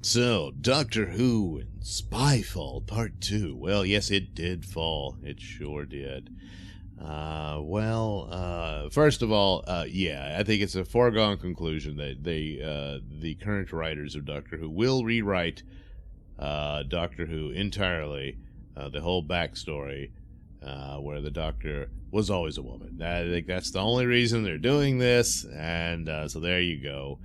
So, Doctor Who and Spyfall Part 2. Well, yes, it did fall. It sure did. First of all, yeah, I think it's a foregone conclusion that the current writers of Doctor Who will rewrite Doctor Who entirely, the whole backstory, where the Doctor was always a woman. I think that's the only reason they're doing this, and so there you go.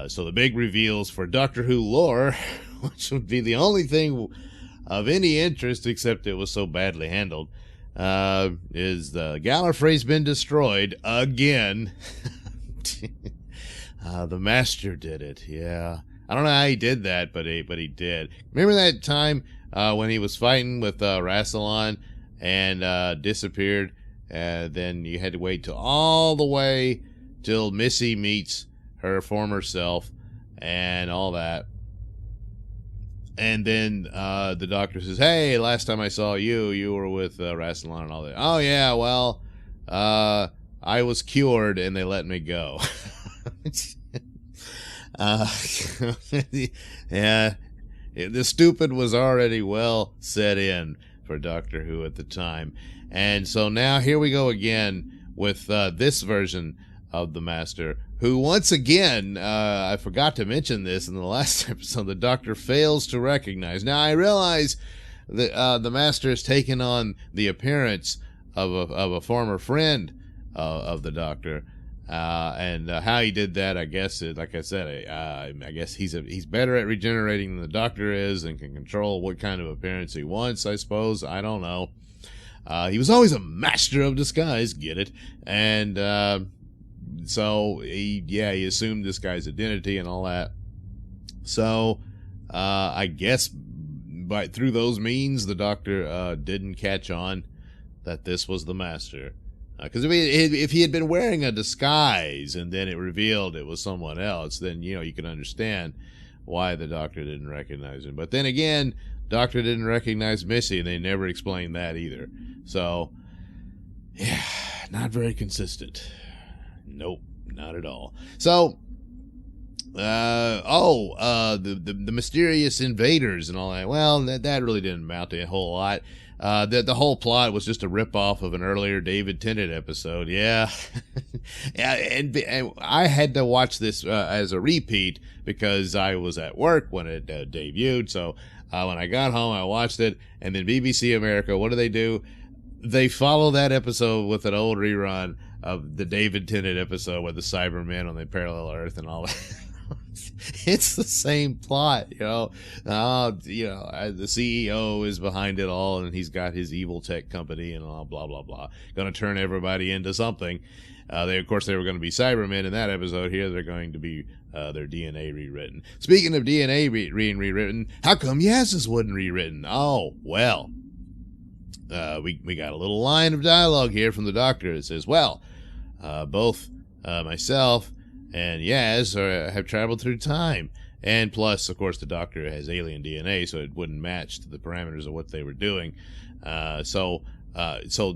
So the big reveals for Doctor Who lore, which would be the only thing of any interest, except it was so badly handled, is the Gallifrey's been destroyed again. The Master did it, yeah. I don't know how he did that, but he did. Remember that time when he was fighting with Rassilon and disappeared? Then you had to wait till all the way till Missy meets her former self and all that. And then the Doctor says, hey, last time I saw you, you were with Rassilon and all that. Oh, yeah, well, I was cured and they let me go. Yeah, the stupid was already well set in for Doctor Who at the time. And so now here we go again with this version of the Master, who once again, I forgot to mention this in the last episode, the Doctor fails to recognize. Now I realize that the Master has taken on the appearance of a former friend of the Doctor, and how he did that, I guess, like I said, I guess he's better at regenerating than the Doctor is, and can control what kind of appearance he wants, I suppose. I don't know. He was always a master of disguise, get it? And so he assumed this guy's identity and all that. So I guess through those means, the Doctor didn't catch on that this was the Master. Because if he had been wearing a disguise and then it revealed it was someone else, then you can understand why the Doctor didn't recognize him. But then again, Doctor didn't recognize Missy, and they never explained that either. So yeah, not very consistent. Nope, not at all. So, the mysterious invaders and all that. Well, that really didn't amount to a whole lot. The whole plot was just a ripoff of an earlier David Tennant episode. Yeah, yeah, and I had to watch this as a repeat because I was at work when it debuted. So when I got home, I watched it, and then BBC America, what do? They follow that episode with an old rerun of the David Tennant episode with the Cybermen on the parallel Earth and all that. It's the same plot, the CEO is behind it all, and he's got his evil tech company and all blah blah blah, going to turn everybody into something. They were going to be Cybermen in that episode. Here they're going to be their DNA rewritten. Speaking of DNA being rewritten, how come Yaz's wasn't rewritten? Oh well, we got a little line of dialogue here from the Doctor. It says, well, both myself and Yaz have traveled through time. And plus, of course, the Doctor has alien DNA, so it wouldn't match to the parameters of what they were doing. So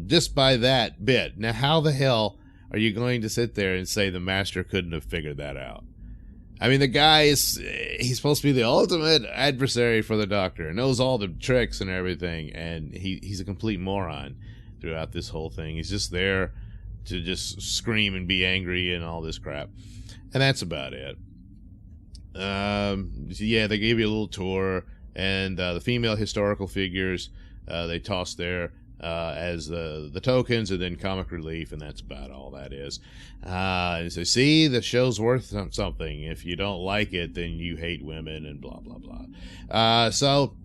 just by that bit. Now, how the hell are you going to sit there and say the Master couldn't have figured that out? I mean, the guy he's supposed to be the ultimate adversary for the Doctor, knows all the tricks and everything, and he's a complete moron throughout this whole thing. He's just there to just scream and be angry and all this crap. And that's about it. Yeah, they gave you a little tour, and the female historical figures they tossed there as the tokens, and then comic relief, and that's about all that is. And so, see, the show's worth something. If you don't like it, then you hate women and blah blah blah. So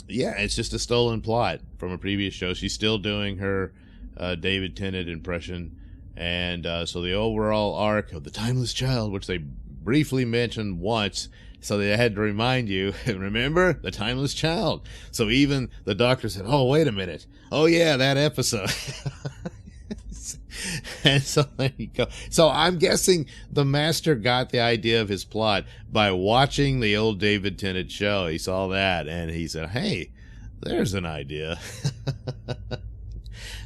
yeah, it's just a stolen plot from a previous show. She's still doing her David Tennant impression. And so the overall arc of the Timeless Child, which they briefly mentioned once, so they had to remind you, remember, the Timeless Child. So even the Doctor said, oh, wait a minute. Oh, yeah, that episode. And so there you go. So I'm guessing the Master got the idea of his plot by watching the old David Tennant show. He saw that, and he said, hey, there's an idea.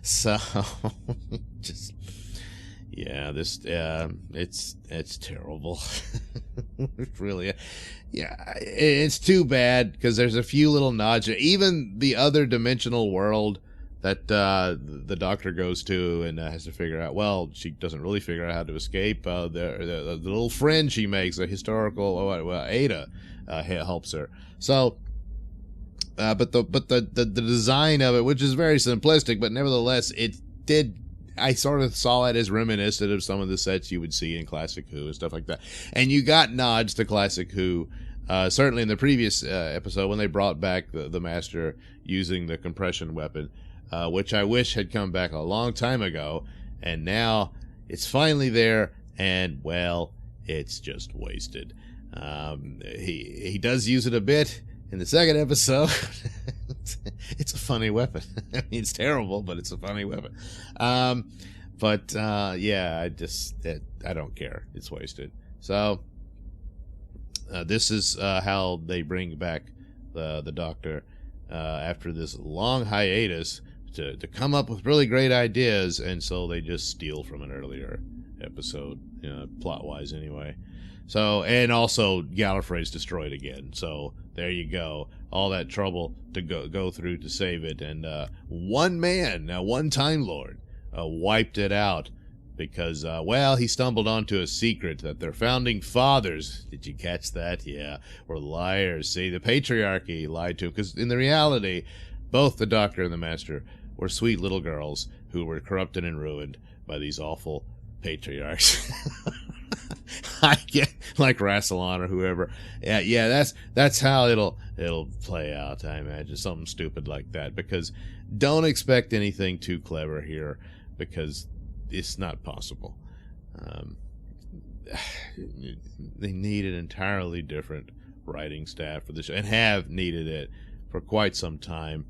So just... yeah, it's terrible. Really, yeah, it's too bad because there's a few little nods. Even the other dimensional world that the Doctor goes to and has to figure out. Well, she doesn't really figure out how to escape. The little friend she makes, a historical Ada, helps her. So. But the design of it, which is very simplistic, but nevertheless, it did. I sort of saw it as reminiscent of some of the sets you would see in Classic Who and stuff like that. And you got nods to Classic Who, certainly in the previous episode when they brought back the Master using the compression weapon, which I wish had come back a long time ago. And now it's finally there, and well, it's just wasted. He does use it a bit in the second episode. It's a funny weapon. I mean, it's terrible, but it's a funny weapon. Yeah, I don't care. It's wasted. So this is how they bring back the Doctor after this long hiatus to come up with really great ideas, and so they just steal from an earlier episode, plot-wise anyway. So, and also Gallifrey's destroyed again. So there you go. All that trouble to go through to save it. And one man, one Time Lord, wiped it out because, he stumbled onto a secret that their founding fathers, did you catch that? Yeah, were liars. See, the patriarchy lied to him because in the reality, both the Doctor and the Master were sweet little girls who were corrupted and ruined by these awful patriarchs. I get like Rassilon or whoever. Yeah, that's how it'll play out. I imagine something stupid like that, because don't expect anything too clever here, because it's not possible. They need an entirely different writing staff for the show, and have needed it for quite some time.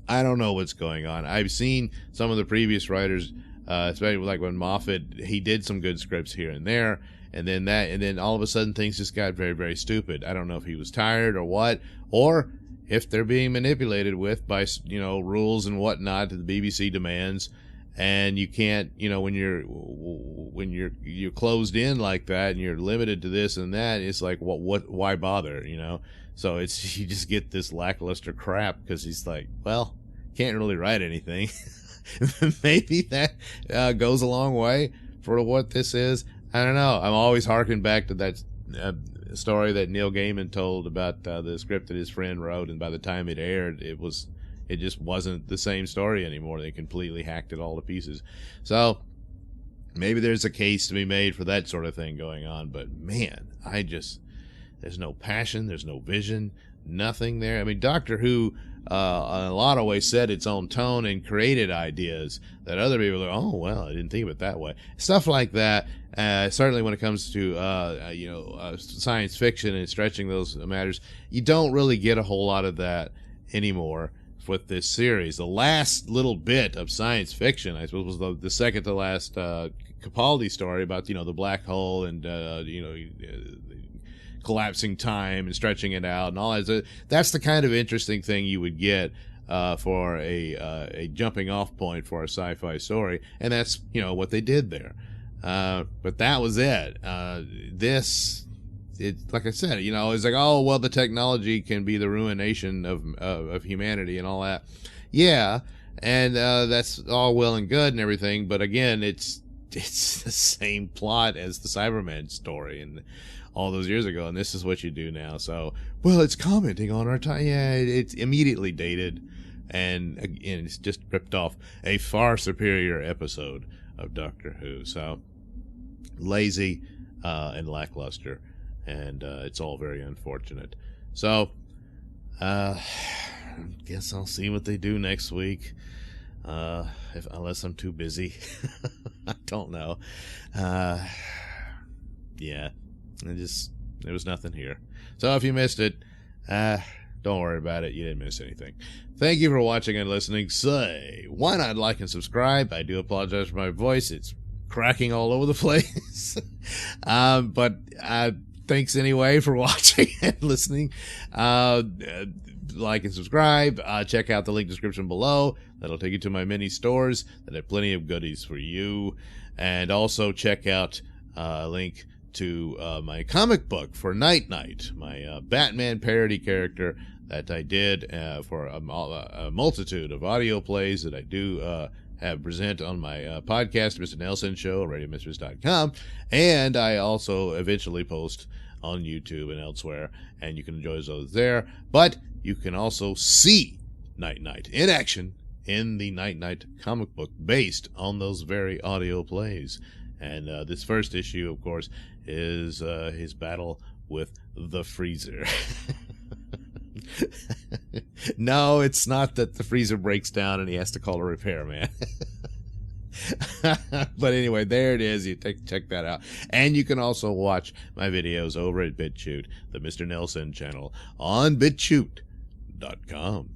I don't know what's going on. I've seen some of the previous writers. Especially like when Moffat, he did some good scripts here and there, and then all of a sudden things just got very, very stupid. I don't know if he was tired or what, or if they're being manipulated by rules and whatnot that the BBC demands, and you can't, when you're closed in like that and you're limited to this and that, it's like why bother, So you just get this lackluster crap because he's like, well, can't really write anything. Maybe that goes a long way for what this is. I don't know. I'm always harking back to that story that Neil Gaiman told about the script that his friend wrote, and by the time it aired, it just wasn't the same story anymore. They completely hacked it all to pieces. So maybe there's a case to be made for that sort of thing going on. But man, there's no passion, there's no vision, nothing there. I mean, Doctor Who, in a lot of ways, set its own tone and created ideas that other people are, oh, well, I didn't think of it that way. Stuff like that. Certainly when it comes to, science fiction and stretching those matters, you don't really get a whole lot of that anymore with this series. The last little bit of science fiction, I suppose, was the second to last Capaldi story about, the black hole and, collapsing time and stretching it out and all that. That's the kind of interesting thing you would get for a jumping off point for a sci-fi story, and that's what they did there. But that was it. Like I said, it's like, oh well, the technology can be the ruination of humanity and all that. Yeah, and that's all well and good and everything, but again, it's the same plot as the Cybermen story and all those years ago, and this is what you do now. So, well, it's commenting on our time. Yeah, it's immediately dated, and again, it's just ripped off a far superior episode of Doctor Who. So, lazy and lackluster, and it's all very unfortunate. So, I guess I'll see what they do next week, unless I'm too busy. I don't know. Yeah. There was nothing here. So if you missed it, don't worry about it. You didn't miss anything. Thank you for watching and listening. Say, why not like and subscribe? I do apologize for my voice. It's cracking all over the place. But thanks anyway for watching and listening. Like and subscribe. Check out the link description below. That'll take you to my mini stores that have plenty of goodies for you. And also check out a link to my comic book for Night Knight, my Batman parody character that I did for a multitude of audio plays that I do have present on my podcast, Mr Nailsin Show, RadioMysteries.com, and I also eventually post on YouTube and elsewhere, and you can enjoy those there. But you can also see Night Knight in action in the Night Knight comic book based on those very audio plays. And this first issue, of course, is his battle with the Freezer. No, it's not that the freezer breaks down and he has to call a repairman. But anyway, there it is. You check that out. And you can also watch my videos over at BitChute, the Mr. Nailsin channel, on BitChute.com.